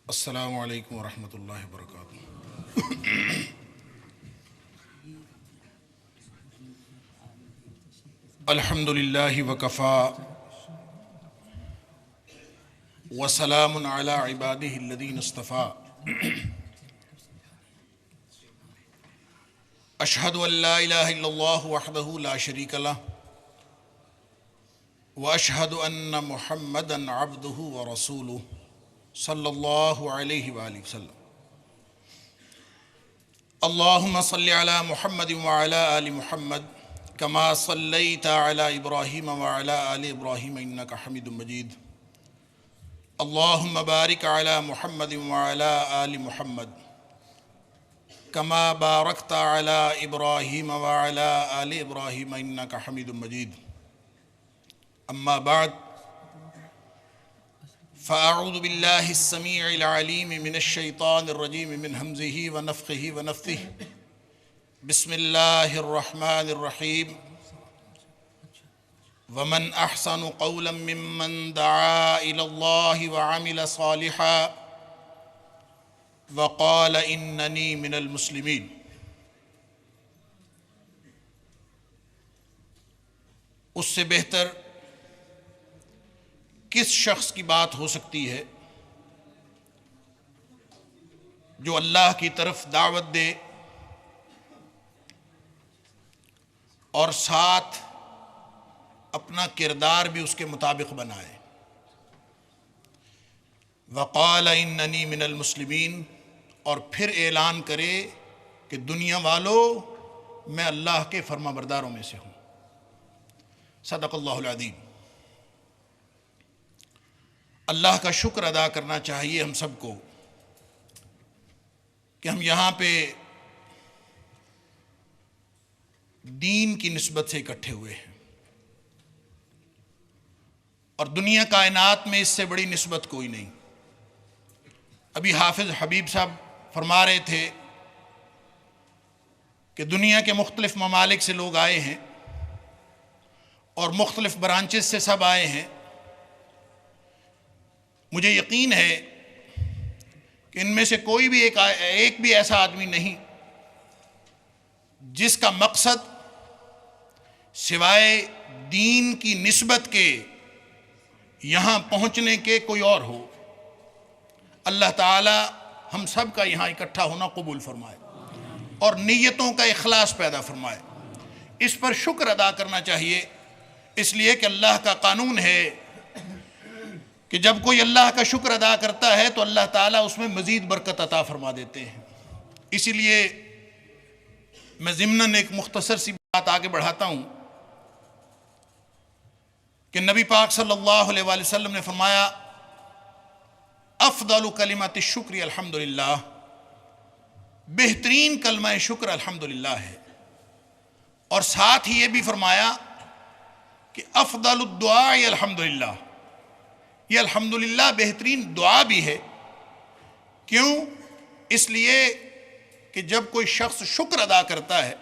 السلام علیکم ورحمۃ اللہ وبرکاتہ۔ الحمد للہ وکفا وسلام علی عبادہ الذین اصطفیٰ۔ اشہد ان لا الہ الا اللہ وحدہ لا شریک لہ واشہد ان محمدا عبدہ ورسولہ صلی اللہ علیہ وآلہ وسلم۔ اللہم صلی علی محمد وعلی آل محمد کما صلیت علی ابراہیم وعلی آل ابراہیم انک حمید مجید۔ اللہم بارک علی محمد وعلی آل محمد کما بارکت علی ابراہیم وعلی آل ابراہیم انک حمید مجید۔ اما بعد فاعوذ باللہ السمیع العلیم من الشیطان الرجیم من ہمزہ ونفخہ ونفثہ۔ بسم اللہ الرحمن الرحیم۔ ومن احسن قولا ممن دعا الی اللہ وعمل صالحا وقال اننی من المسلمین۔ اس سے بہتر کس شخص کی بات ہو سکتی ہے جو اللہ کی طرف دعوت دے اور ساتھ اپنا کردار بھی اس کے مطابق بنائے۔ وقال اننی من المسلمین، اور پھر اعلان کرے کہ دنیا والوں میں اللہ کے فرما برداروں میں سے ہوں۔ صدق اللہ العظیم۔ اللہ کا شکر ادا کرنا چاہیے ہم سب کو کہ ہم یہاں پہ دین کی نسبت سے اکٹھے ہوئے ہیں، اور دنیا کائنات میں اس سے بڑی نسبت کوئی نہیں۔ ابھی حافظ حبیب صاحب فرما رہے تھے کہ دنیا کے مختلف ممالک سے لوگ آئے ہیں اور مختلف برانچز سے سب آئے ہیں۔ مجھے یقین ہے کہ ان میں سے کوئی بھی ایک بھی ایسا آدمی نہیں جس کا مقصد سوائے دین کی نسبت کے یہاں پہنچنے کے کوئی اور ہو۔ اللہ تعالی ہم سب کا یہاں اکٹھا ہونا قبول فرمائے اور نیتوں کا اخلاص پیدا فرمائے۔ اس پر شکر ادا کرنا چاہیے، اس لیے کہ اللہ کا قانون ہے کہ جب کوئی اللہ کا شکر ادا کرتا ہے تو اللہ تعالیٰ اس میں مزید برکت عطا فرما دیتے ہیں۔ اسی لیے میں ضمناً ایک مختصر سی بات آگے بڑھاتا ہوں کہ نبی پاک صلی اللہ علیہ وآلہ وسلم نے فرمایا افضل کلمات الشکر الحمدللہ، بہترین کلمہ شکر الحمدللہ ہے۔ اور ساتھ ہی یہ بھی فرمایا کہ افضل الدعاء الحمدللہ، یہ الحمدللہ بہترین دعا بھی ہے۔ کیوں؟ اس لیے کہ جب کوئی شخص شکر ادا کرتا ہے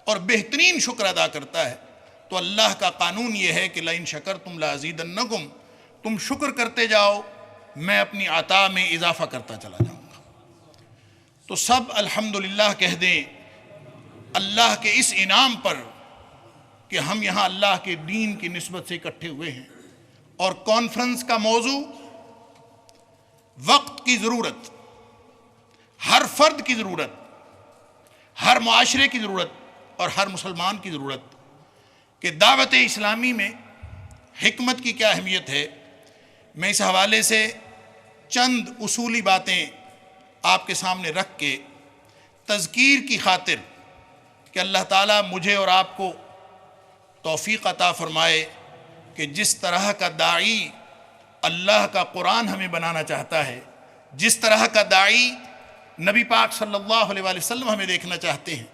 اور بہترین شکر ادا کرتا ہے تو اللہ کا قانون یہ ہے کہ لئن شکرتم لازیدنکم، تم شکر کرتے جاؤ میں اپنی عطا میں اضافہ کرتا چلا جاؤں گا۔ تو سب الحمدللہ کہہ دیں اللہ کے اس انعام پر کہ ہم یہاں اللہ کے دین کی نسبت سے اکٹھے ہوئے ہیں۔ اور کانفرنس کا موضوع وقت کی ضرورت، ہر فرد کی ضرورت، ہر معاشرے کی ضرورت اور ہر مسلمان کی ضرورت کہ دعوت اسلامی میں حکمت کی کیا اہمیت ہے۔ میں اس حوالے سے چند اصولی باتیں آپ کے سامنے رکھ کے تذکیر کی خاطر کہ اللہ تعالیٰ مجھے اور آپ کو توفیق عطا فرمائے کہ جس طرح کا داعی اللہ کا قرآن ہمیں بنانا چاہتا ہے، جس طرح کا داعی نبی پاک صلی اللہ علیہ وآلہ وسلم ہمیں دیکھنا چاہتے ہیں،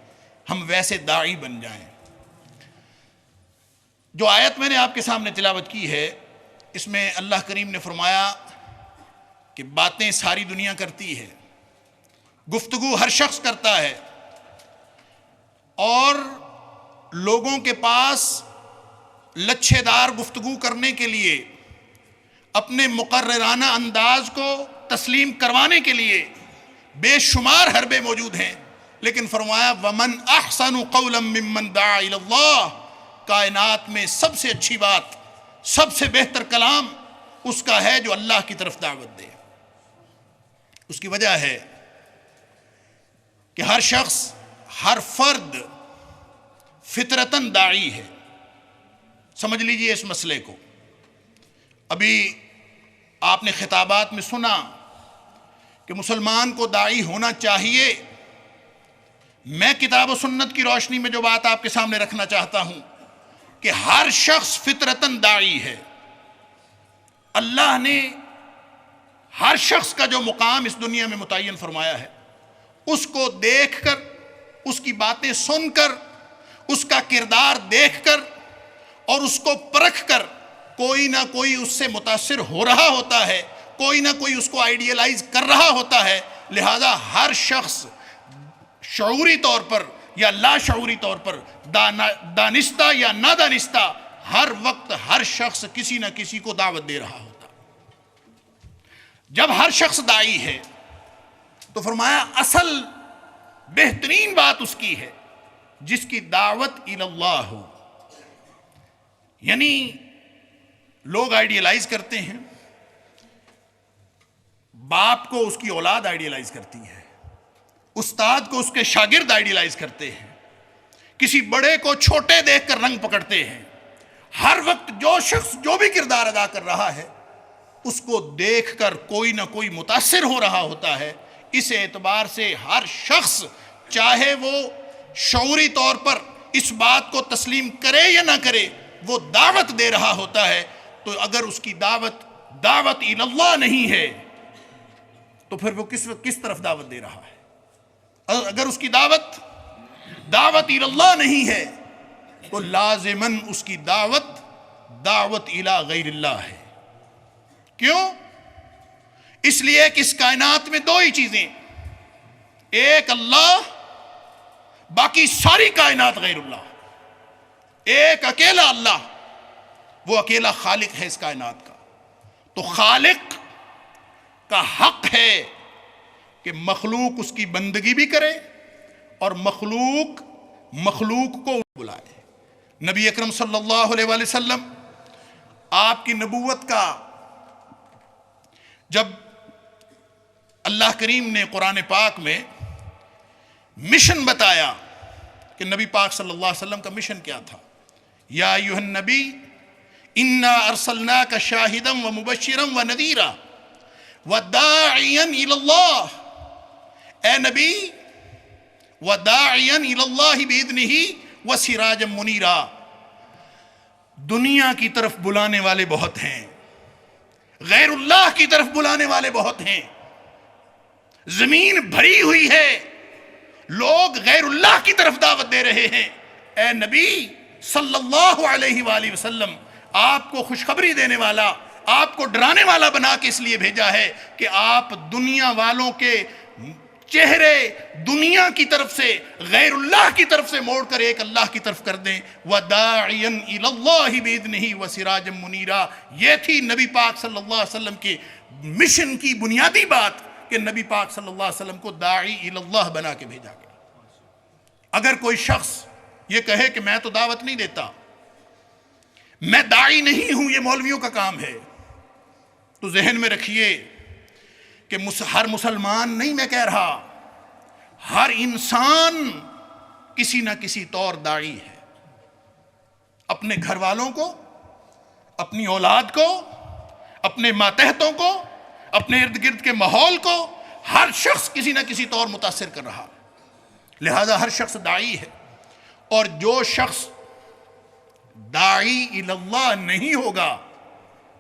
ہم ویسے داعی بن جائیں۔ جو آیت میں نے آپ کے سامنے تلاوت کی ہے، اس میں اللہ کریم نے فرمایا کہ باتیں ساری دنیا کرتی ہے، گفتگو ہر شخص کرتا ہے، اور لوگوں کے پاس لچھے دار گفتگو کرنے کے لیے اپنے مقررانہ انداز کو تسلیم کروانے کے لیے بے شمار حربے موجود ہیں، لیکن فرمایا وَمَنْ أَحْسَنُ قَوْلًا مِّمَّنْ دَعَا إِلَى اللَّهِ، کائنات میں سب سے اچھی بات، سب سے بہتر کلام اس کا ہے جو اللہ کی طرف دعوت دے۔ اس کی وجہ ہے کہ ہر شخص، ہر فرد فطرتاً داعی ہے۔ سمجھ لیجئے اس مسئلے کو۔ ابھی آپ نے خطابات میں سنا کہ مسلمان کو داعی ہونا چاہیے۔ میں کتاب و سنت کی روشنی میں جو بات آپ کے سامنے رکھنا چاہتا ہوں کہ ہر شخص فطرتاً داعی ہے۔ اللہ نے ہر شخص کا جو مقام اس دنیا میں متعین فرمایا ہے، اس کو دیکھ کر، اس کی باتیں سن کر، اس کا کردار دیکھ کر اور اس کو پرکھ کر کوئی نہ کوئی اس سے متاثر ہو رہا ہوتا ہے، کوئی نہ کوئی اس کو آئیڈیلائز کر رہا ہوتا ہے۔ لہذا ہر شخص شعوری طور پر یا لاشعوری طور پر، دانستہ یا نادانستہ، ہر وقت ہر شخص کسی نہ کسی کو دعوت دے رہا ہوتا۔ جب ہر شخص داعی ہے تو فرمایا اصل بہترین بات اس کی ہے جس کی دعوت الی اللہ ہو۔ یعنی لوگ آئیڈیلائز کرتے ہیں، باپ کو اس کی اولاد آئیڈیلائز کرتی ہے، استاد کو اس کے شاگرد آئیڈیلائز کرتے ہیں، کسی بڑے کو چھوٹے دیکھ کر رنگ پکڑتے ہیں۔ ہر وقت جو شخص جو بھی کردار ادا کر رہا ہے اس کو دیکھ کر کوئی نہ کوئی متاثر ہو رہا ہوتا ہے۔ اس اعتبار سے ہر شخص چاہے وہ شعوری طور پر اس بات کو تسلیم کرے یا نہ کرے، وہ دعوت دے رہا ہوتا ہے۔ تو اگر اس کی دعوت الی اللہ نہیں ہے تو پھر وہ کس طرف دعوت دے رہا ہے؟ اگر اس کی دعوت الی اللہ نہیں ہے تو لازماً اس کی دعوت الی غیر اللہ ہے۔ کیوں؟ اس لیے کہ اس کائنات میں دو ہی چیزیں، ایک اللہ، باقی ساری کائنات غیر اللہ۔ ایک اکیلا اللہ، وہ اکیلا خالق ہے اس کائنات کا۔ تو خالق کا حق ہے کہ مخلوق اس کی بندگی بھی کرے اور مخلوق کو بلائے۔ نبی اکرم صلی اللہ علیہ وآلہ وسلم، آپ کی نبوت کا جب اللہ کریم نے قرآن پاک میں مشن بتایا کہ نبی پاک صلی اللہ علیہ وسلم کا مشن کیا تھا، یا ایھا النبی انا ارسلناک شاہدا ومبشرا ونذیرا وداعیا الی اللہ، اے نبی، وداعیا الی اللہ باذنہ وسراجا منیرا، دنیا کی طرف بلانے والے بہت ہیں، غیر اللہ کی طرف بلانے والے بہت ہیں، زمین بھری ہوئی ہے، لوگ غیر اللہ کی طرف دعوت دے رہے ہیں۔ اے نبی صلی اللہ علیہ وآلہ وسلم، آپ کو خوشخبری دینے والا، آپ کو ڈرانے والا بنا کے اس لیے بھیجا ہے کہ آپ دنیا والوں کے چہرے دنیا کی طرف سے، غیر اللہ کی طرف سے موڑ کر ایک اللہ کی طرف کر دیں۔ وَدَاعِيًا إِلَى اللَّهِ بِإِذْنِهِ وَسِرَاجًا مُنِيرًا، یہ تھی نبی پاک صلی اللہ علیہ وسلم کے مشن کی بنیادی بات کہ نبی پاک صلی اللہ علیہ وسلم کو داعی الی اللہ بنا کے بھیجا گیا۔ اگر کوئی شخص یہ کہے کہ میں تو دعوت نہیں دیتا، میں داعی نہیں ہوں، یہ مولویوں کا کام ہے، تو ذہن میں رکھیے کہ ہر مسلمان نہیں، میں کہہ رہا ہر انسان کسی نہ کسی طور داعی ہے۔ اپنے گھر والوں کو، اپنی اولاد کو، اپنے ماتحتوں کو، اپنے ارد گرد کے ماحول کو، ہر شخص کسی نہ کسی طور متاثر کر رہا، لہذا ہر شخص داعی ہے۔ اور جو شخص داعی الی اللہ نہیں ہوگا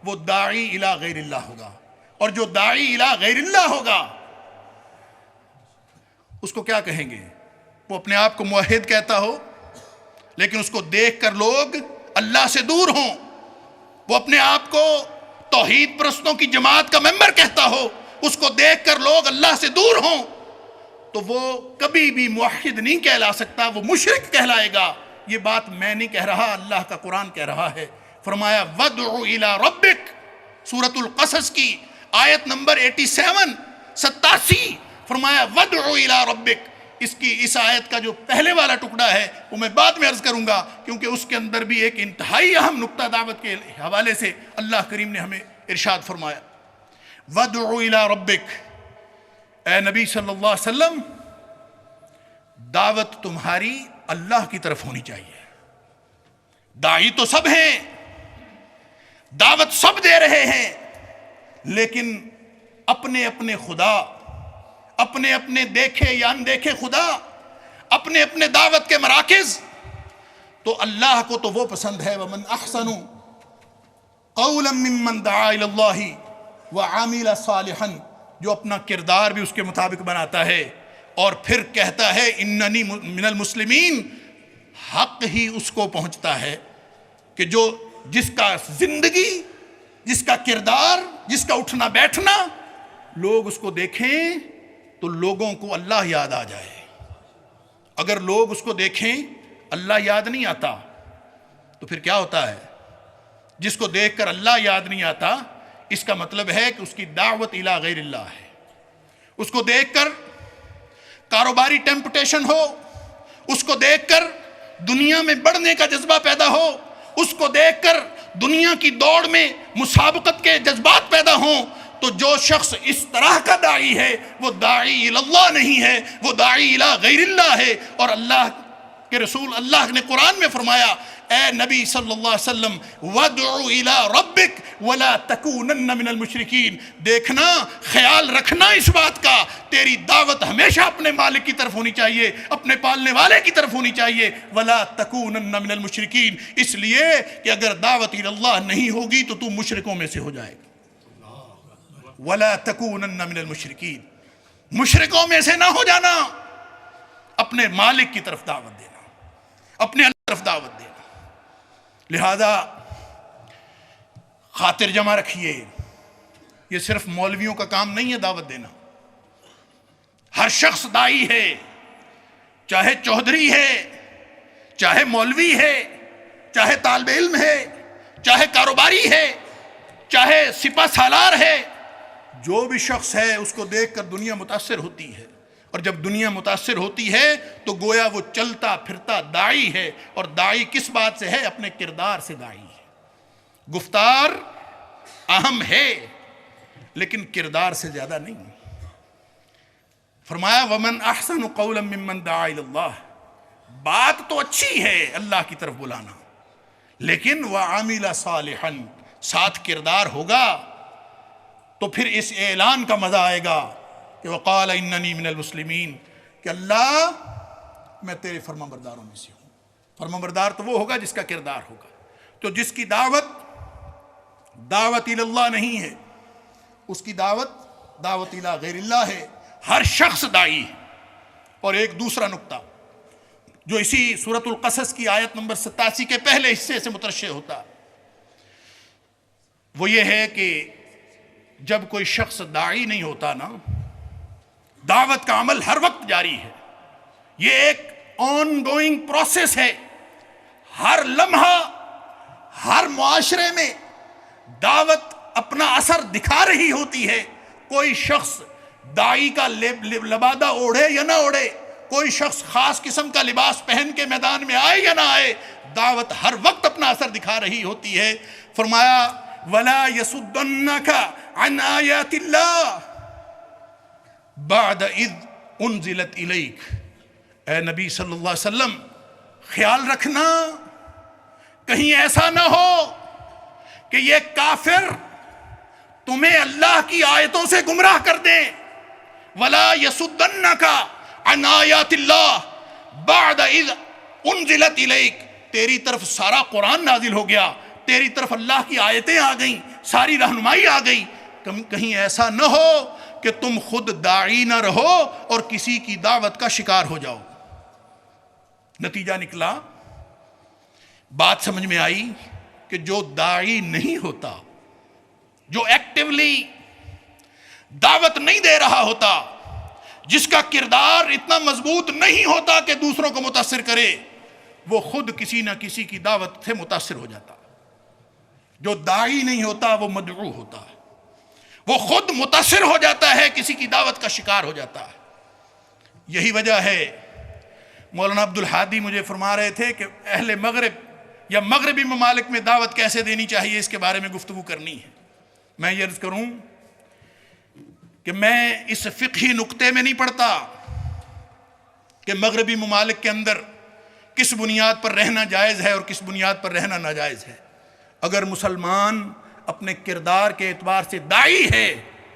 وہ داعی الی غیر اللہ ہوگا، اور جو داعی الی غیر اللہ ہوگا اس کو کیا کہیں گے؟ وہ اپنے آپ کو موحد کہتا ہو لیکن اس کو دیکھ کر لوگ اللہ سے دور ہوں، وہ اپنے آپ کو توحید پرستوں کی جماعت کا ممبر کہتا ہو، اس کو دیکھ کر لوگ اللہ سے دور ہوں، تو وہ کبھی بھی موحد نہیں کہلا سکتا، وہ مشرک کہلائے گا۔ یہ بات میں نہیں کہہ رہا، اللہ کا قرآن کہہ رہا ہے۔ فرمایا وَادْعُ إِلَىٰ رَبِّكَ، سورۃ القصص کی آیت نمبر 87 فرمایا وَادْعُ إِلَىٰ رَبِّكَ۔ اس آیت کا جو پہلے والا ٹکڑا ہے وہ میں بعد میں عرض کروں گا، کیونکہ اس کے اندر بھی ایک انتہائی اہم نقطہ دعوت کے حوالے سے اللہ کریم نے ہمیں ارشاد فرمایا، وَادْعُ إِلَىٰ رَبِّكَ۔ اے نبی صلی اللہ علیہ وسلم، دعوت تمہاری اللہ کی طرف ہونی چاہیے۔ داعی تو سب ہیں، دعوت سب دے رہے ہیں، لیکن اپنے اپنے خدا، اپنے اپنے دیکھے یا اندیکھے خدا، اپنے اپنے دعوت کے مراکز، تو اللہ کو تو وہ پسند ہے وَمَنْ أَحْسَنُ قَوْلًا مِّمَّنْ دَعَا إِلَى اللَّهِ وَعَمِلَ صَالِحًا، جو اپنا کردار بھی اس کے مطابق بناتا ہے اور پھر کہتا ہے اِنَّنِي مِنَ الْمُسْلِمِينَ۔ حق ہی اس کو پہنچتا ہے کہ جس کا زندگی، جس کا کردار، جس کا اٹھنا بیٹھنا لوگ اس کو دیکھیں تو لوگوں کو اللہ یاد آ جائے۔ اگر لوگ اس کو دیکھیں اللہ یاد نہیں آتا تو پھر کیا ہوتا ہے؟ جس کو دیکھ کر اللہ یاد نہیں آتا، اس کا مطلب ہے کہ اس کی دعوت الی غیر اللہ ہے۔ اس کو دیکھ کر کاروباری ٹیمپٹیشن ہو، اس کو دیکھ کر دنیا میں بڑھنے کا جذبہ پیدا ہو، اس کو دیکھ کر دنیا کی دوڑ میں مسابقت کے جذبات پیدا ہوں، تو جو شخص اس طرح کا داعی ہے وہ داعی اللہ نہیں ہے، وہ داعی الی غیر اللہ ہے۔ اور اللہ کے رسول اللہ نے قرآن میں فرمایا، اے نبی صلی اللہ علیہ وسلم، وَادْعُ إِلَىٰ رَبِّكَ وَلَا تَكُونَنَّ مِنَ الْمُشْرِكِينَ۔ دیکھنا، خیال رکھنا اس بات کا، تیری دعوت ہمیشہ اپنے مالک کی طرف ہونی چاہیے، اپنے پالنے والے کی طرف ہونی چاہیے۔ وَلَا تَكُونَنَّ مِنَ الْمُشْرِكِينَ، اس لیے کہ اگر دعوت اللہ نہیں ہوگی تو مشرکوں میں سے ہو جائے گا۔ وَلَا تَكُونَنَّ مِنَ الْمُشْرِكِينَ، مشرکوں میں سے نہ ہو جانا، اپنے مالک کی طرف دعوت دینا، اپنے اللہ کی طرف دعوت دینا۔ لہذا خاطر جمع رکھیے، یہ صرف مولویوں کا کام نہیں ہے دعوت دینا، ہر شخص داعی ہے، چاہے چودھری ہے، چاہے مولوی ہے، چاہے طالب علم ہے، چاہے کاروباری ہے، چاہے سپہ سالار ہے، جو بھی شخص ہے اس کو دیکھ کر دنیا متاثر ہوتی ہے، اور جب دنیا متاثر ہوتی ہے تو گویا وہ چلتا پھرتا داعی ہے۔ اور داعی کس بات سے ہے؟ اپنے کردار سے داعی ہے۔ گفتار اہم ہے لیکن کردار سے زیادہ نہیں۔ فرمایا وَمَنْ أَحْسَنُ قَوْلًا مِّمَّنْ دَعَا إِلَى اللَّهِ، بات تو اچھی ہے اللہ کی طرف بلانا، لیکن وَعَمِلَ صَالِحًا، ساتھ کردار ہوگا تو پھر اس اعلان کا مزہ آئے گا کہ وقال اننی من المسلمین، کہ اللہ میں تیرے فرما برداروں میں سے ہوں۔ فرما بردار تو وہ ہوگا جس کا کردار ہوگا، تو جس کی دعوت الی اللہ نہیں ہے، اس کی دعوت الی غیر اللہ ہے۔ ہر شخص داعی ہے۔ اور ایک دوسرا نقطہ جو اسی سورۃ القصص کی آیت نمبر 87 کے پہلے حصے سے مترشح ہوتا، وہ یہ ہے کہ جب کوئی شخص داعی نہیں ہوتا نا، دعوت کا عمل ہر وقت جاری ہے، یہ ایک آن گوئنگ پروسیس ہے۔ ہر لمحہ، ہر معاشرے میں دعوت اپنا اثر دکھا رہی ہوتی ہے۔ کوئی شخص داعی کا لبادہ اوڑھے یا نہ اوڑھے، کوئی شخص خاص قسم کا لباس پہن کے میدان میں آئے یا نہ آئے، دعوت ہر وقت اپنا اثر دکھا رہی ہوتی ہے۔ فرمایا وَلَا يَصُدَّنَّكَ عَنْ آيَاتِ اللَّهِ بَعْدَ إِذْ أُنزِلَتْ إِلَيْكَ۔ اے نبی صلی اللہ علیہ وسلم، خیال رکھنا کہیں ایسا نہ ہو کہ یہ کافر تمہیں اللہ کی آیتوں سے گمراہ کر دیں۔ وَلَا يَصُدَّنَّكَ عَنْ آيَاتِ اللَّهِ بَعْدَ إِذْ أُنزِلَتْ إِلَيْكَ، تیری طرف سارا قرآن نازل ہو گیا، تیری طرف اللہ کی آیتیں آ گئیں، ساری رہنمائی آ گئی، کہیں ایسا نہ ہو کہ تم خود داعی نہ رہو اور کسی کی دعوت کا شکار ہو جاؤ۔ نتیجہ نکلا، بات سمجھ میں آئی کہ جو داعی نہیں ہوتا، جو ایکٹیولی دعوت نہیں دے رہا ہوتا، جس کا کردار اتنا مضبوط نہیں ہوتا کہ دوسروں کو متاثر کرے، وہ خود کسی نہ کسی کی دعوت سے متاثر ہو جاتا۔ جو داعی نہیں ہوتا وہ مدعو ہوتا ہے، وہ خود متاثر ہو جاتا ہے، کسی کی دعوت کا شکار ہو جاتا ہے۔ یہی وجہ ہے مولانا عبد الحادی مجھے فرما رہے تھے کہ اہل مغرب یا مغربی ممالک میں دعوت کیسے دینی چاہیے، اس کے بارے میں گفتگو کرنی ہے۔ میں یہ عرض کروں کہ میں اس فقہی نقطے میں نہیں پڑھتا کہ مغربی ممالک کے اندر کس بنیاد پر رہنا جائز ہے اور کس بنیاد پر رہنا ناجائز ہے۔ اگر مسلمان اپنے کردار کے اعتبار سے داعی ہے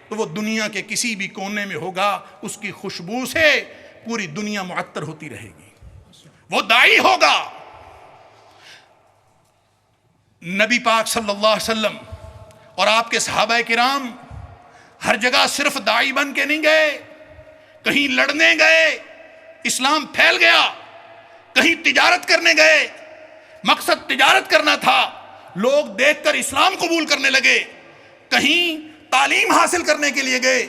تو وہ دنیا کے کسی بھی کونے میں ہوگا، اس کی خوشبو سے پوری دنیا معطر ہوتی رہے گی، وہ داعی ہوگا۔ نبی پاک صلی اللہ علیہ وسلم اور آپ کے صحابہ کرام ہر جگہ صرف داعی بن کے نہیں گئے، کہیں لڑنے گئے، اسلام پھیل گیا، کہیں تجارت کرنے گئے، مقصد تجارت کرنا تھا، لوگ دیکھ کر اسلام قبول کرنے لگے، کہیں تعلیم حاصل کرنے کے لیے گئے،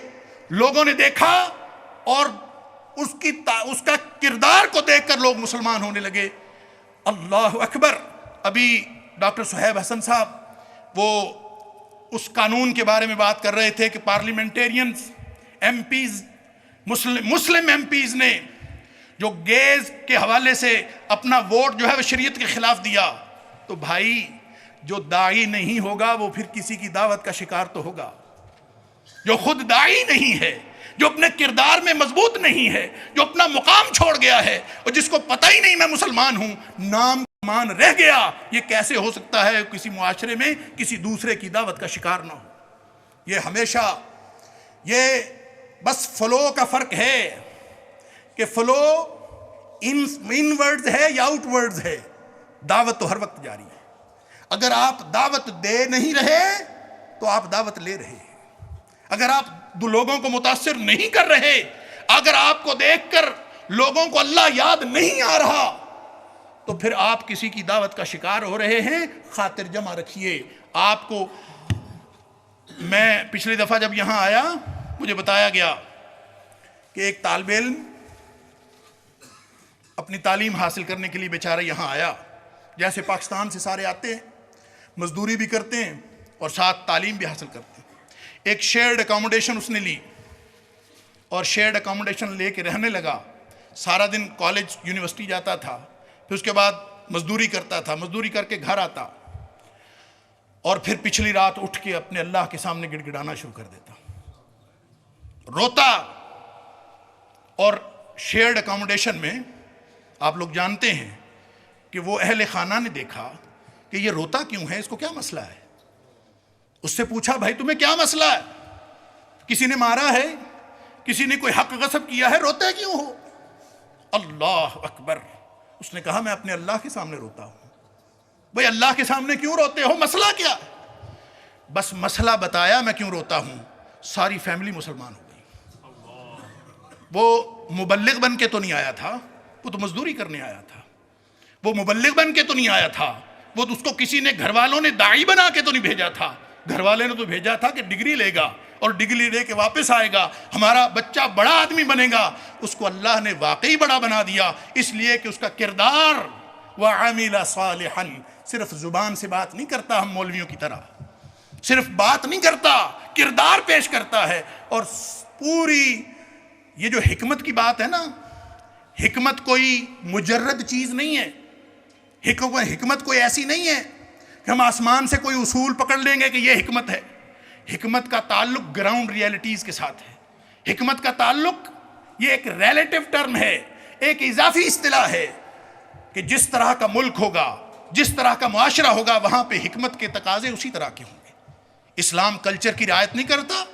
لوگوں نے دیکھا اور اس کا کردار کو دیکھ کر لوگ مسلمان ہونے لگے۔ اللہ اکبر۔ ابھی ڈاکٹر صہیب حسن صاحب وہ اس قانون کے بارے میں بات کر رہے تھے کہ پارلیمنٹیرینز، ایم پیز، مسلم ایم پیز نے جو گیز کے حوالے سے اپنا ووٹ جو ہے وہ شریعت کے خلاف دیا، تو بھائی جو داعی نہیں ہوگا وہ پھر کسی کی دعوت کا شکار تو ہوگا۔ جو خود داعی نہیں ہے، جو اپنے کردار میں مضبوط نہیں ہے، جو اپنا مقام چھوڑ گیا ہے اور جس کو پتہ ہی نہیں میں مسلمان ہوں، نام مان رہ گیا، یہ کیسے ہو سکتا ہے کسی معاشرے میں کسی دوسرے کی دعوت کا شکار نہ ہو؟ یہ ہمیشہ یہ بس فلو کا فرق ہے کہ فلو ان ورڈز ہے یا آؤٹ ورڈز ہے، دعوت تو ہر وقت جاری ہے۔ اگر آپ دعوت دے نہیں رہے تو آپ دعوت لے رہے ہیں۔ اگر آپ لوگوں کو متاثر نہیں کر رہے، اگر آپ کو دیکھ کر لوگوں کو اللہ یاد نہیں آ رہا، تو پھر آپ کسی کی دعوت کا شکار ہو رہے ہیں۔ خاطر جمع رکھیے۔ آپ کو میں پچھلی دفعہ جب یہاں آیا مجھے بتایا گیا کہ ایک طالب علم اپنی تعلیم حاصل کرنے کے لیے بیچارہ یہاں آیا، جیسے پاکستان سے سارے آتے ہیں، مزدوری بھی کرتے ہیں اور ساتھ تعلیم بھی حاصل کرتے ہیں۔ ایک شیئرڈ اکاموڈیشن اس نے لی اور شیئرڈ اکاموڈیشن لے کے رہنے لگا۔ سارا دن کالج یونیورسٹی جاتا تھا، پھر اس کے بعد مزدوری کرتا تھا، مزدوری کر کے گھر آتا اور پھر پچھلی رات اٹھ کے اپنے اللہ کے سامنے گڑ گڑانا شروع کر دیتا، روتا۔ اور شیئرڈ اکاموڈیشن میں آپ لوگ جانتے ہیں کہ وہ اہل خانہ نے دیکھا کہ یہ روتا کیوں ہے، اس کو کیا مسئلہ ہے۔ اس سے پوچھا بھائی تمہیں کیا مسئلہ ہے، کسی نے مارا ہے، کسی نے کوئی حق غصب کیا ہے، روتے کیوں ہو؟ اللہ اکبر۔ اس نے کہا میں اپنے اللہ کے سامنے روتا ہوں۔ بھائی اللہ کے سامنے کیوں روتے ہو، مسئلہ کیا ہے؟ بس مسئلہ بتایا میں کیوں روتا ہوں، ساری فیملی مسلمان ہو گئی۔ وہ مبلغ بن کے تو نہیں آیا تھا، وہ تو مزدوری کرنے آیا تھا۔ وہ مبلغ بن کے تو نہیں آیا تھا، وہ اس کو کسی نے گھر والوں نے داعی بنا کے تو نہیں بھیجا تھا۔ گھر والے نے تو بھیجا تھا کہ ڈگری لے گا اور ڈگری لے کے واپس آئے گا، ہمارا بچہ بڑا آدمی بنے گا۔ اس کو اللہ نے واقعی بڑا بنا دیا، اس لیے کہ اس کا کردار وَعَمِلَ صَالِحًا، صرف زبان سے بات نہیں کرتا ہم مولویوں کی طرح، صرف بات نہیں کرتا، کردار پیش کرتا ہے۔ اور پوری یہ جو حکمت کی بات ہے نا، حکمت کوئی مجرد چیز نہیں ہے، حکمت کوئی ایسی نہیں ہے کہ ہم آسمان سے کوئی اصول پکڑ لیں گے کہ یہ حکمت ہے۔ حکمت کا تعلق گراؤنڈ ریالٹیز کے ساتھ ہے۔ حکمت کا تعلق یہ ایک ریلیٹیو ٹرم ہے، ایک اضافی اصطلاح ہے کہ جس طرح کا ملک ہوگا، جس طرح کا معاشرہ ہوگا، وہاں پہ حکمت کے تقاضے اسی طرح کے ہوں گے۔ اسلام کلچر کی رعایت نہیں کرتا۔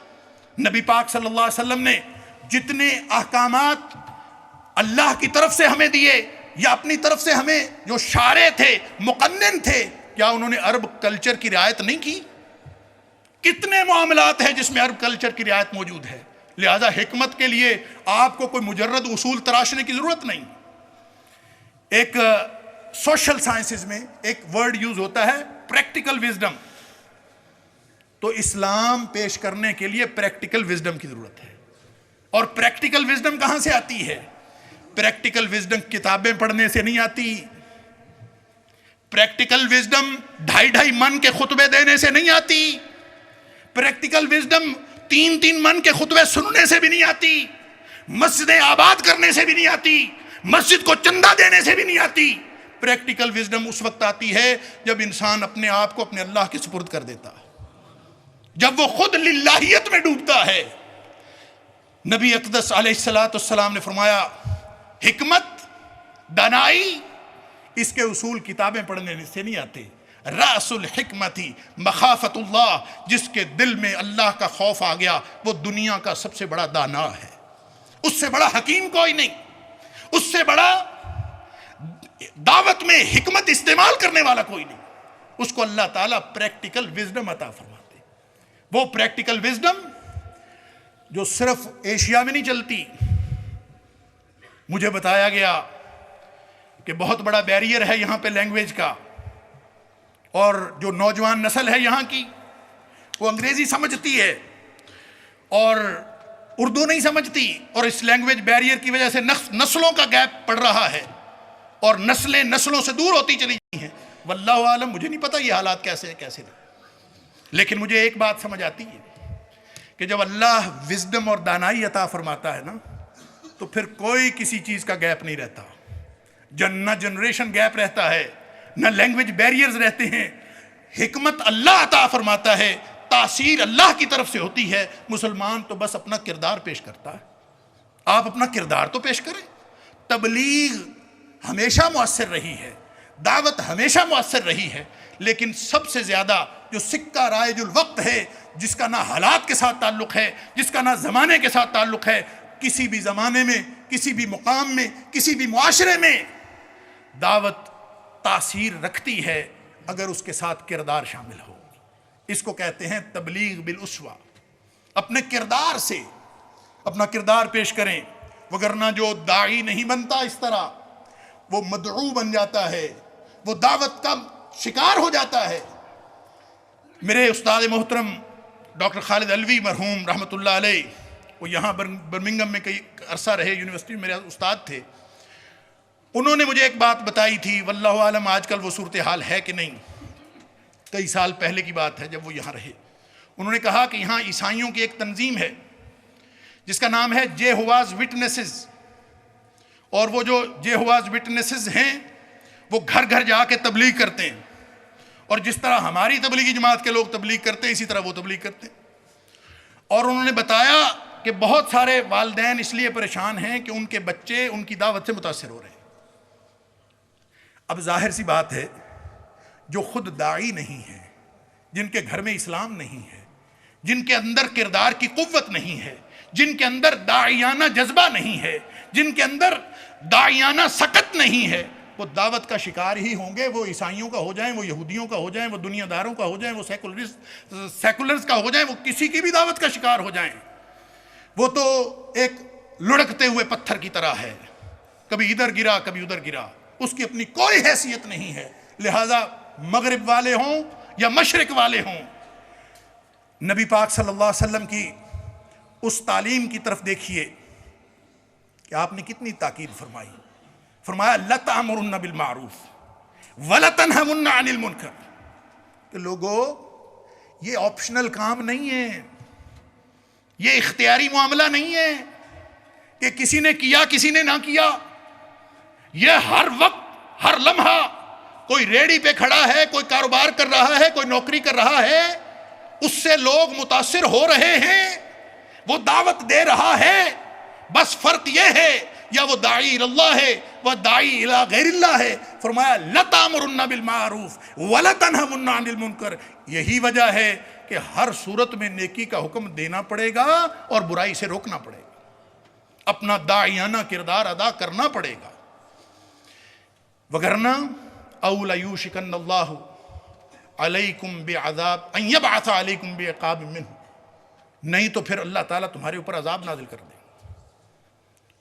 نبی پاک صلی اللہ علیہ وسلم نے جتنے احکامات اللہ کی طرف سے ہمیں دیے یا اپنی طرف سے ہمیں جو شارع تھے، مقنن تھے، کیا انہوں نے عرب کلچر کی رعایت نہیں کی؟ کتنے معاملات ہیں جس میں عرب کلچر کی رعایت موجود ہے۔ لہذا حکمت کے لیے آپ کو کوئی مجرد اصول تراشنے کی ضرورت نہیں۔ ایک سوشل سائنسز میں ایک ورڈ یوز ہوتا ہے پریکٹیکل وزڈم، تو اسلام پیش کرنے کے لیے پریکٹیکل وزڈم کی ضرورت ہے۔ اور پریکٹیکل وزڈم کہاں سے آتی ہے؟ پریکٹیکل وزڈم کتابیں پڑھنے سے نہیں آتی، پریکٹیکل وزڈم 2.5 من کے خطبے دینے سے نہیں آتی، پریکٹیکل وزڈم تین من کے خطبے سننے سے بھی نہیں آتی، مسجدیں آباد کرنے سے بھی نہیں آتی، مسجد کو چندہ دینے سے بھی نہیں آتی۔ پریکٹیکل وزڈم اس وقت آتی ہے جب انسان اپنے آپ کو اپنے اللہ کے سپرد کر دیتا ہے، جب وہ خود للہیت میں ڈوبتا ہے۔ نبی اقدس علیہ السلام نے فرمایا حکمت، دانائی، اس کے اصول کتابیں پڑھنے سے نہیں آتے۔ رأس الحکمت مخافت اللہ، جس کے دل میں اللہ کا خوف آ گیا وہ دنیا کا سب سے بڑا دانا ہے، اس سے بڑا حکیم کوئی نہیں، اس سے بڑا دعوت میں حکمت استعمال کرنے والا کوئی نہیں۔ اس کو اللہ تعالیٰ پریکٹیکل وزڈم عطا فرماتے۔ وہ پریکٹیکل وزڈم جو صرف ایشیا میں نہیں چلتی۔ مجھے بتایا گیا کہ بہت بڑا بیریئر ہے یہاں پہ لینگویج کا، اور جو نوجوان نسل ہے یہاں کی وہ انگریزی سمجھتی ہے اور اردو نہیں سمجھتی، اور اس لینگویج بیریئر کی وجہ سے نسلوں کا گیپ پڑ رہا ہے اور نسلیں نسلوں سے دور ہوتی چلی گئی ہیں۔ واللہ عالم، مجھے نہیں پتا یہ حالات کیسے ہیں کیسے نہیں، لیکن مجھے ایک بات سمجھ آتی ہے کہ جب اللہ وزڈم اور دانائی عطا فرماتا ہے نا تو پھر کوئی کسی چیز کا گیپ نہیں رہتا، نہ جنریشن گیپ رہتا ہے، نہ لینگویج بیریئرز رہتے ہیں۔ حکمت اللہ عطا فرماتا ہے، تاثیر اللہ کی طرف سے ہوتی ہے۔ مسلمان تو بس اپنا کردار پیش کرتا ہے۔ آپ اپنا کردار تو پیش کریں۔ تبلیغ ہمیشہ مؤثر رہی ہے، دعوت ہمیشہ مؤثر رہی ہے، لیکن سب سے زیادہ جو سکہ رائج الوقت ہے، جس کا نہ حالات کے ساتھ تعلق ہے، جس کا نہ زمانے کے ساتھ تعلق ہے، کسی بھی زمانے میں، کسی بھی مقام میں، کسی بھی معاشرے میں دعوت تاثیر رکھتی ہے اگر اس کے ساتھ کردار شامل ہو۔ اس کو کہتے ہیں تبلیغ بالاسوہ۔ اپنے کردار سے اپنا کردار پیش کریں، وگرنہ جو داعی نہیں بنتا اس طرح، وہ مدعو بن جاتا ہے، وہ دعوت کا شکار ہو جاتا ہے۔ میرے استاد محترم ڈاکٹر خالد علوی مرحوم رحمۃ اللہ علیہ، وہ یہاں برمنگم میں کئی عرصہ رہے، یونیورسٹی میں میرے استاد تھے۔ انہوں نے مجھے ایک بات بتائی تھی، واللہ عالم آج کل وہ صورتحال ہے کہ نہیں، کئی سال پہلے کی بات ہے جب وہ یہاں رہے۔ انہوں نے کہا کہ یہاں عیسائیوں کی ایک تنظیم ہے جس کا نام ہے جیہوواز وٹنسز، اور وہ جو جیہوواز وٹنسز ہیں وہ گھر گھر جا کے تبلیغ کرتے ہیں، اور جس طرح ہماری تبلیغی جماعت کے لوگ تبلیغ کرتے ہیں اسی طرح وہ تبلیغ کرتے ہیں۔ اور انہوں نے بتایا کہ بہت سارے والدین اس لیے پریشان ہیں کہ ان کے بچے ان کی دعوت سے متاثر ہو رہے ہیں۔ اب ظاہر سی بات ہے، جو خود داعی نہیں ہے، جن کے گھر میں اسلام نہیں ہے، جن کے اندر کردار کی قوت نہیں ہے، جن کے اندر داعیانہ جذبہ نہیں ہے، جن کے اندر داعیانہ سکت نہیں ہے، وہ دعوت کا شکار ہی ہوں گے۔ وہ عیسائیوں کا ہو جائیں، وہ یہودیوں کا ہو جائیں، وہ دنیا داروں کا ہو جائیں، وہ سیکولرز کا ہو جائیں، وہ کسی کی بھی دعوت کا شکار ہو جائیں، وہ تو ایک لڑکتے ہوئے پتھر کی طرح ہے، کبھی ادھر گرا کبھی ادھر گرا، اس کی اپنی کوئی حیثیت نہیں ہے۔ لہذا مغرب والے ہوں یا مشرق والے ہوں، نبی پاک صلی اللہ علیہ وسلم کی اس تعلیم کی طرف دیکھیے کہ آپ نے کتنی تاکید فرمائی۔ فرمایا لَتَأْمُرُنَّ بِالْمَعْرُوفِ وَلَتَنْهَوْنَ عَنِ الْمُنْكَرِ، کہ لوگو یہ آپشنل کام نہیں ہے، یہ اختیاری معاملہ نہیں ہے کہ کسی نے کیا کسی نے نہ کیا۔ یہ ہر وقت ہر لمحہ کوئی ریڑھی پہ کھڑا ہے، کوئی کاروبار کر رہا ہے، کوئی نوکری کر رہا ہے، اس سے لوگ متاثر ہو رہے ہیں، وہ دعوت دے رہا ہے۔ بس فرق یہ ہے یا وہ داعی اللہ ہے وہ داعی الی غیر اللہ ہے۔ فرمایا لَتَأْمُرُنَّ بِالْمَعْرُوفِ وَلَتَنْهَوْنَ عَنِ الْمُنْكَرِ۔ یہی وجہ ہے کہ ہر صورت میں نیکی کا حکم دینا پڑے گا اور برائی سے روکنا پڑے گا، اپنا داعیانہ کردار ادا کرنا پڑے گا، وگرنہ اَوْ لَيُوشِكَنَّ اللَّهُ عَلَيْكُمْ بِعَذَابٍ أَن يَبْعَثَ عَلَيْكُمْ بِعِقَابٍ مِّنْهُ، نہیں تو پھر اللہ تعالیٰ تمہارے اوپر عذاب نازل کر دے۔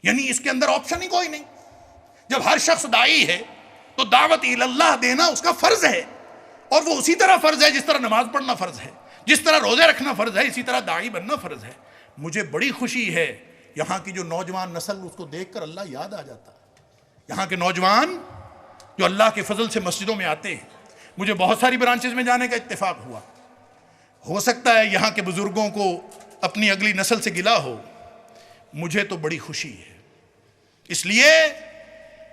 یعنی اس کے اندر آپشن ہی کوئی نہیں۔ جب ہر شخص داعی ہے تو دعوت اللہ دینا اس کا فرض ہے، اور وہ اسی طرح فرض ہے جس طرح نماز پڑھنا فرض ہے، جس طرح روزے رکھنا فرض ہے، اسی طرح داعی بننا فرض ہے۔ مجھے بڑی خوشی ہے یہاں کی جو نوجوان نسل، اس کو دیکھ کر اللہ یاد آ جاتا ہے۔ یہاں کے نوجوان جو اللہ کے فضل سے مسجدوں میں آتے ہیں، مجھے بہت ساری برانچز میں جانے کا اتفاق ہوا، ہو سکتا ہے یہاں کے بزرگوں کو اپنی اگلی نسل سے گلا ہو، مجھے تو بڑی خوشی ہے، اس لیے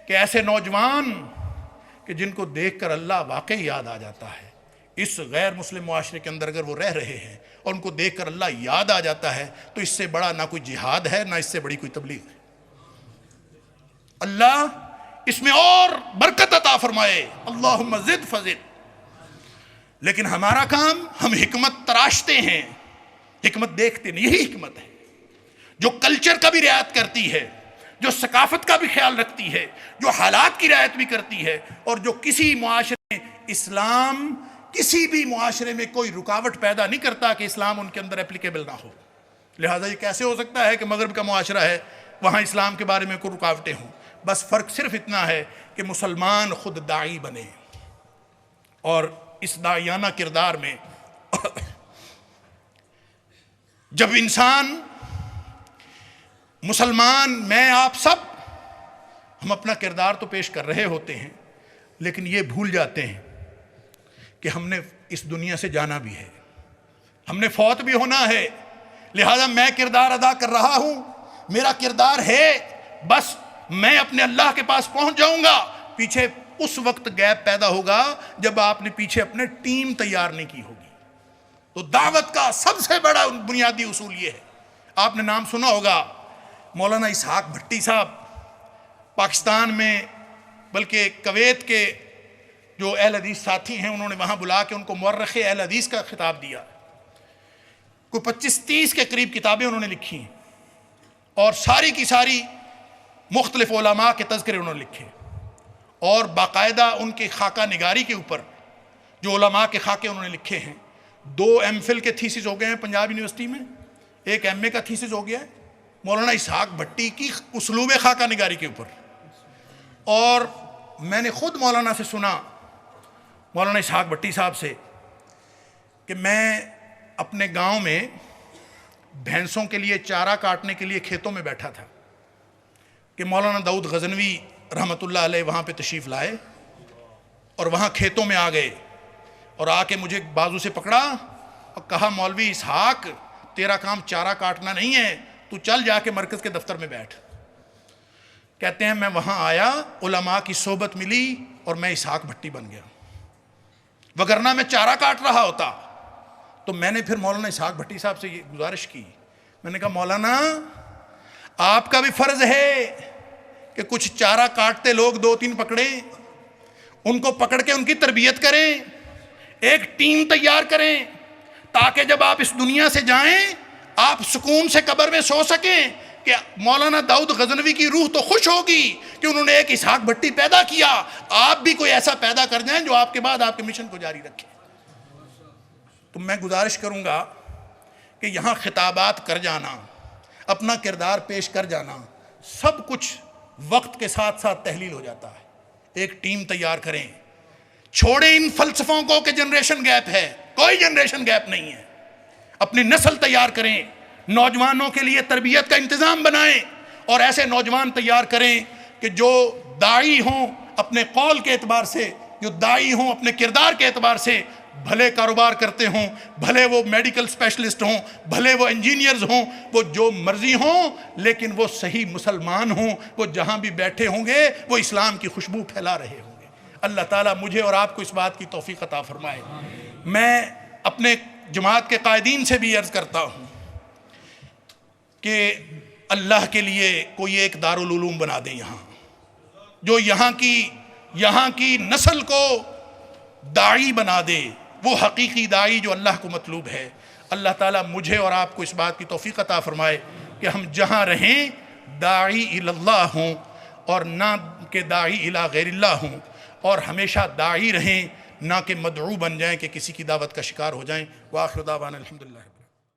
کہ ایسے نوجوان کہ جن کو دیکھ کر اللہ واقعی یاد آ جاتا ہے، اس غیر مسلم معاشرے کے اندر اگر وہ رہ رہے ہیں اور ان کو دیکھ کر اللہ یاد آ جاتا ہے، تو اس سے بڑا نہ کوئی جہاد ہے، نہ اس سے بڑی کوئی تبلیغ ہے۔ اللہ اس میں اور برکت عطا فرمائے، اللہم زد فزد۔ لیکن ہمارا کام، ہم حکمت تراشتے ہیں، حکمت دیکھتے نہیں۔ یہی حکمت ہے جو کلچر کا بھی رعایت کرتی ہے، جو ثقافت کا بھی خیال رکھتی ہے، جو حالات کی رعایت بھی کرتی ہے، اور جو کسی معاشرے میں اسلام کسی بھی معاشرے میں کوئی رکاوٹ پیدا نہیں کرتا کہ اسلام ان کے اندر اپلیکیبل نہ ہو۔ لہٰذا یہ کیسے ہو سکتا ہے کہ مغرب کا معاشرہ ہے وہاں اسلام کے بارے میں کوئی رکاوٹیں ہوں؟ بس فرق صرف اتنا ہے کہ مسلمان خود داعی بنے، اور اس داعیانہ کردار میں جب انسان مسلمان، میں آپ سب، ہم اپنا کردار تو پیش کر رہے ہوتے ہیں، لیکن یہ بھول جاتے ہیں کہ ہم نے اس دنیا سے جانا بھی ہے، ہم نے فوت بھی ہونا ہے۔ لہذا میں کردار ادا کر رہا ہوں، میرا کردار ہے، بس میں اپنے اللہ کے پاس پہنچ جاؤں گا۔ پیچھے اس وقت گیپ پیدا ہوگا جب آپ نے پیچھے اپنے ٹیم تیار نہیں کی ہوگی۔ تو دعوت کا سب سے بڑا بنیادی اصول یہ ہے، آپ نے نام سنا ہوگا مولانا اسحاق بھٹی صاحب، پاکستان میں بلکہ کویت کے جو اہل حدیث ساتھی ہیں انہوں نے وہاں بلا کے ان کو مورخ اہل حدیث کا خطاب دیا۔ کوئی 25-30 کے قریب کتابیں انہوں نے لکھی ہیں، اور ساری کی ساری مختلف علماء کے تذکرے انہوں نے لکھے، اور باقاعدہ ان کے خاکہ نگاری کے اوپر جو علماء کے خاکے انہوں نے لکھے ہیں۔ 2 ایم فل کے تھیسس ہو گئے ہیں پنجاب یونیورسٹی میں، 1 ایم اے کا تھیسس ہو گیا ہے مولانا اسحاق بھٹی کی اسلوب خاکہ نگاری کے اوپر۔ اور میں نے خود مولانا سے سنا، مولانا اسحاق بھٹی صاحب سے، کہ میں اپنے گاؤں میں بھینسوں کے لیے چارہ کاٹنے کے لیے کھیتوں میں بیٹھا تھا کہ مولانا داؤد غزنوی رحمۃ اللہ علیہ وہاں پہ تشریف لائے، اور وہاں کھیتوں میں آ گئے، اور آ کے مجھے بازو سے پکڑا اور کہا، مولوی اسحاق تیرا کام چارہ کاٹنا نہیں ہے، تو چل جا کے مرکز کے دفتر میں بیٹھ۔ کہتے ہیں میں وہاں آیا، علماء کی صحبت ملی، اور میں اسحاق بھٹی بن گیا، وگرنہ میں چارہ کاٹ رہا ہوتا۔ تو میں نے پھر مولانا اسحاق بھٹی صاحب سے یہ گزارش کی، میں نے کہا مولانا آپ کا بھی فرض ہے کہ کچھ چارہ کاٹتے لوگ 2-3 پکڑیں، ان کو پکڑ کے ان کی تربیت کریں، ایک ٹیم تیار کریں، تاکہ جب آپ اس دنیا سے جائیں آپ سکون سے قبر میں سو سکیں کہ مولانا داؤد غزنوی کی روح تو خوش ہوگی کہ انہوں نے ایک اسحاق بھٹی پیدا کیا، آپ بھی کوئی ایسا پیدا کر جائیں جو آپ کے بعد آپ کے مشن کو جاری رکھے۔ تو میں گزارش کروں گا کہ یہاں خطابات کر جانا، اپنا کردار پیش کر جانا، سب کچھ وقت کے ساتھ ساتھ تحلیل ہو جاتا ہے۔ ایک ٹیم تیار کریں، چھوڑیں ان فلسفوں کو کہ جنریشن گیپ ہے، کوئی جنریشن گیپ نہیں ہے۔ اپنی نسل تیار کریں، نوجوانوں کے لیے تربیت کا انتظام بنائیں، اور ایسے نوجوان تیار کریں کہ جو داعی ہوں اپنے قول کے اعتبار سے، جو داعی ہوں اپنے کردار کے اعتبار سے، بھلے کاروبار کرتے ہوں، بھلے وہ میڈیکل اسپیشلسٹ ہوں، بھلے وہ انجینئرز ہوں، وہ جو مرضی ہوں، لیکن وہ صحیح مسلمان ہوں، وہ جہاں بھی بیٹھے ہوں گے وہ اسلام کی خوشبو پھیلا رہے ہوں گے۔ اللہ تعالیٰ مجھے اور آپ کو اس بات کی توفیق عطا فرمائے۔ میں اپنے جماعت کے قائدین سے بھی عرض کرتا ہوں کہ اللہ کے لیے کوئی ایک دارالعلوم بنا دیں یہاں، جو یہاں کی نسل کو داعی بنا دے، وہ حقیقی داعی جو اللہ کو مطلوب ہے۔ اللہ تعالیٰ مجھے اور آپ کو اس بات کی توفیق عطا فرمائے کہ ہم جہاں رہیں داعی اللہ ہوں، اور نہ کہ داعی الی غیر اللہ ہوں، اور ہمیشہ داعی رہیں، نہ کہ مدعو بن جائیں کہ کسی کی دعوت کا شکار ہو جائیں۔ وآخر دعوانا الحمدللہ۔